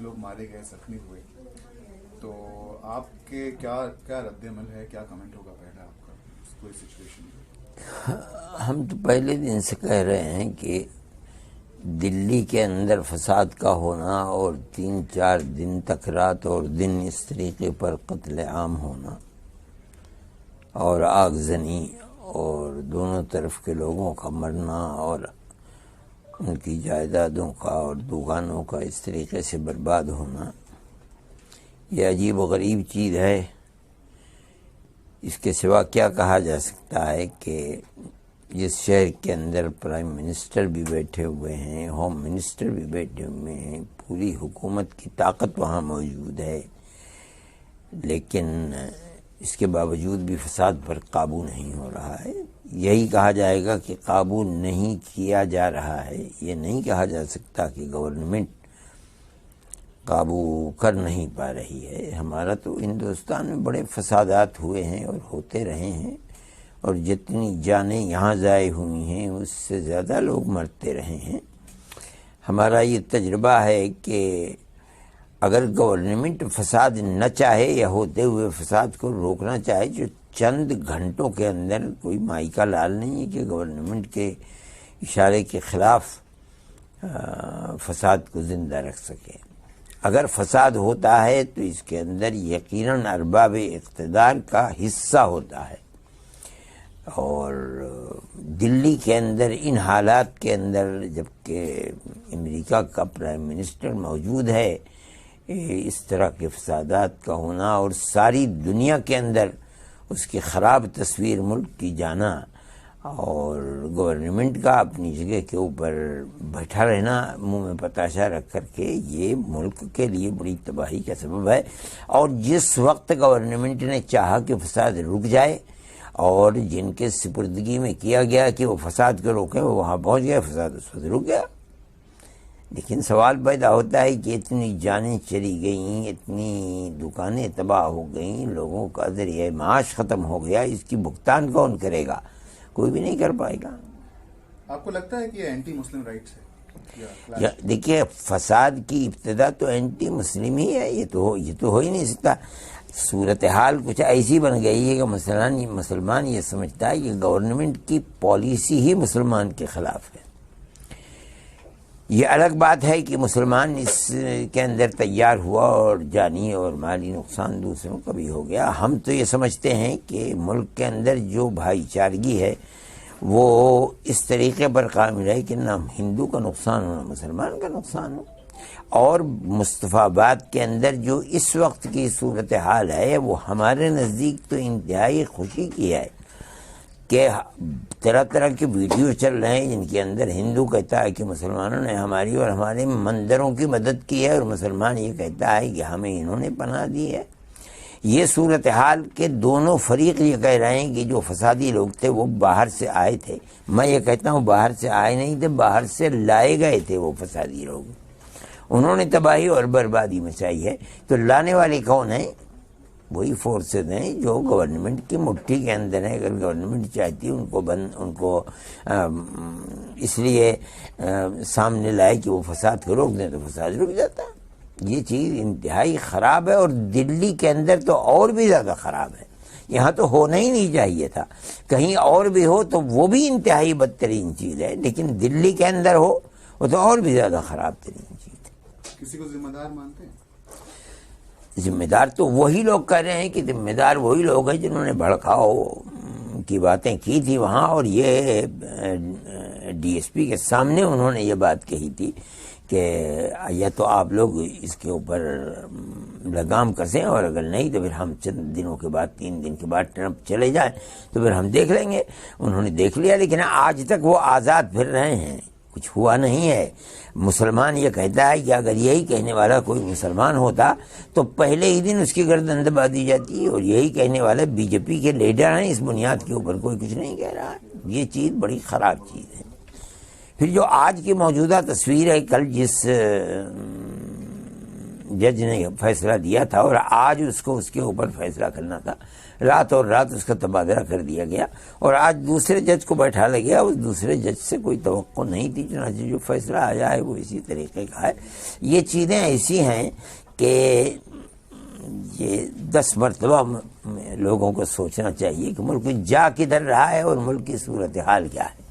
لوگ مارے گئے، زخمی ہوئے، تو آپ کے کیا رد عمل ہے، کیا کمنٹ ہوگا پہلا آپ کا اس پوری سچویشن میں؟ ہم تو پہلے دن سے کہہ رہے ہیں کہ دلی کے اندر فساد کا ہونا اور 3-4 دن تک رات اور دن اس طریقے پر قتل عام ہونا اور آگزنی اور دونوں طرف کے لوگوں کا مرنا اور ان کی جائیدادوں کا اور دکانوں کا اس طریقے سے برباد ہونا، یہ عجیب و غریب چیز ہے۔ اس کے سوا کیا کہا جا سکتا ہے کہ جس شہر کے اندر پرائم منسٹر بھی بیٹھے ہوئے ہیں، ہوم منسٹر بھی بیٹھے ہوئے ہیں، پوری حکومت کی طاقت وہاں موجود ہے، لیکن اس کے باوجود بھی فساد پر قابو نہیں ہو رہا ہے۔ یہی کہا جائے گا کہ قابو نہیں کیا جا رہا ہے، یہ نہیں کہا جا سکتا کہ گورنمنٹ قابو کر نہیں پا رہی ہے۔ ہمارا تو ہندوستان میں بڑے فسادات ہوئے ہیں اور ہوتے رہے ہیں، اور جتنی جانیں یہاں ضائع ہوئی ہیں اس سے زیادہ لوگ مرتے رہے ہیں۔ ہمارا یہ تجربہ ہے کہ اگر گورنمنٹ فساد نہ چاہے یا ہوتے ہوئے فساد کو روکنا چاہے، جو چند گھنٹوں کے اندر کوئی مائی کا لال نہیں ہے کہ گورنمنٹ کے اشارے کے خلاف فساد کو زندہ رکھ سکے۔ اگر فساد ہوتا ہے تو اس کے اندر یقیناً ارباب اقتدار کا حصہ ہوتا ہے، اور دلی کے اندر ان حالات کے اندر جبکہ امریکہ کا پرائم منسٹر موجود ہے، اس طرح کے فسادات کا ہونا اور ساری دنیا کے اندر اس کی خراب تصویر ملک کی جانا اور گورنمنٹ کا اپنی جگہ کے اوپر بیٹھا رہنا منہ میں پتاشا رکھ کر کے، یہ ملک کے لیے بڑی تباہی کا سبب ہے۔ اور جس وقت گورنمنٹ نے چاہا کہ فساد رک جائے اور جن کے سپردگی میں کیا گیا کہ وہ فساد کو روکیں، وہ وہاں پہنچ گیا، فساد اس وقت رک گیا۔ لیکن سوال پیدا ہوتا ہے کہ اتنی جانیں چلی گئیں، اتنی دکانیں تباہ ہو گئیں، لوگوں کا ذریعہ معاش ختم ہو گیا، اس کی بھگتان کون کرے گا؟ کوئی بھی نہیں کر پائے گا۔ آپ کو لگتا ہے کہ یہ اینٹی مسلم رائٹس ہے؟ دیکھیے، فساد کی ابتدا تو اینٹی مسلم ہی ہے، یہ تو ہو ہی نہیں سکتا۔ صورتحال کچھ ایسی بن گئی ہے کہ مسلمان یہ سمجھتا ہے کہ گورنمنٹ کی پالیسی ہی مسلمان کے خلاف ہے۔ یہ الگ بات ہے کہ مسلمان اس کے اندر تیار ہوا اور جانی اور مالی نقصان دوسروں کا بھی ہو گیا۔ ہم تو یہ سمجھتے ہیں کہ ملک کے اندر جو بھائی چارگی ہے وہ اس طریقے پر قائم رہے کہ نہ ہندو کا نقصان ہو نہ مسلمان کا نقصان ہو۔ اور مصطفی آباد کے اندر جو اس وقت کی صورتحال ہے وہ ہمارے نزدیک تو انتہائی خوشی کی ہے کہ طرح طرح کے ویڈیو چل رہے ہیں جن کے اندر ہندو کہتا ہے کہ مسلمانوں نے ہماری اور ہمارے مندروں کی مدد کی ہے، اور مسلمان یہ کہتا ہے کہ ہمیں انہوں نے پناہ دی ہے۔ یہ صورتحال کے دونوں فریق یہ کہہ رہے ہیں کہ جو فسادی لوگ تھے وہ باہر سے آئے تھے۔ میں یہ کہتا ہوں باہر سے آئے نہیں تھے، باہر سے لائے گئے تھے وہ فسادی لوگ، انہوں نے تباہی اور بربادی مچائی ہے۔ تو لانے والے کون ہیں؟ وہی فورسز ہیں جو گورنمنٹ کی مٹھی کے اندر ہیں۔ اگر گورنمنٹ چاہتی ان کو اس لیے سامنے لائے کہ وہ فساد کو روک دیں تو فساد رک جاتا ہے۔ یہ چیز انتہائی خراب ہے، اور دلی کے اندر تو اور بھی زیادہ خراب ہے۔ یہاں تو ہونا ہی نہیں چاہیے تھا، کہیں اور بھی ہو تو وہ بھی انتہائی بدترین چیز ہے، لیکن دلی کے اندر ہو وہ تو اور بھی زیادہ خراب ترین چیز ہے۔ کسی کو ذمہ دار مانتے ہیں؟ ذمہ دار تو وہی لوگ کہہ رہے ہیں کہ ذمہ دار وہی لوگ ہیں جنہوں نے بھڑکاؤ کی باتیں کی تھی وہاں، اور یہ ڈی ایس پی کے سامنے انہوں نے یہ بات کہی تھی کہ یا تو آپ لوگ اس کے اوپر لگام کسیں، اور اگر نہیں تو پھر ہم چند دنوں کے بعد 3 دن کے بعد ٹرمپ چلے جائیں تو پھر ہم دیکھ لیں گے۔ انہوں نے دیکھ لیا، لیکن آج تک وہ آزاد پھر رہے ہیں، کچھ ہوا نہیں ہے۔ مسلمان یہ کہتا ہے کہ اگر یہی کہنے والا کوئی مسلمان ہوتا تو پہلے ہی دن اس کی گردن دبا دی جاتی، اور یہی کہنے والا بی جے پی کے لیڈر ہیں۔ اس بنیاد کے اوپر کوئی کچھ نہیں کہہ رہا ہے۔ یہ چیز بڑی خراب چیز ہے۔ پھر جو آج کی موجودہ تصویر ہے، کل جس جج نے فیصلہ دیا تھا اور آج اس کو اس کے اوپر فیصلہ کرنا تھا، رات اور رات اس کا تبادلہ کر دیا گیا اور آج دوسرے جج کو بیٹھا لے گیا. اس دوسرے جج سے کوئی توقع نہیں تھی، چنانچہ جو فیصلہ آیا ہے وہ اسی طریقے کا ہے. یہ چیزیں ایسی ہیں کہ یہ 10 مرتبہ لوگوں کو سوچنا چاہیے کہ ملک جا کدھر رہا ہے اور ملک کی صورتحال کیا ہے.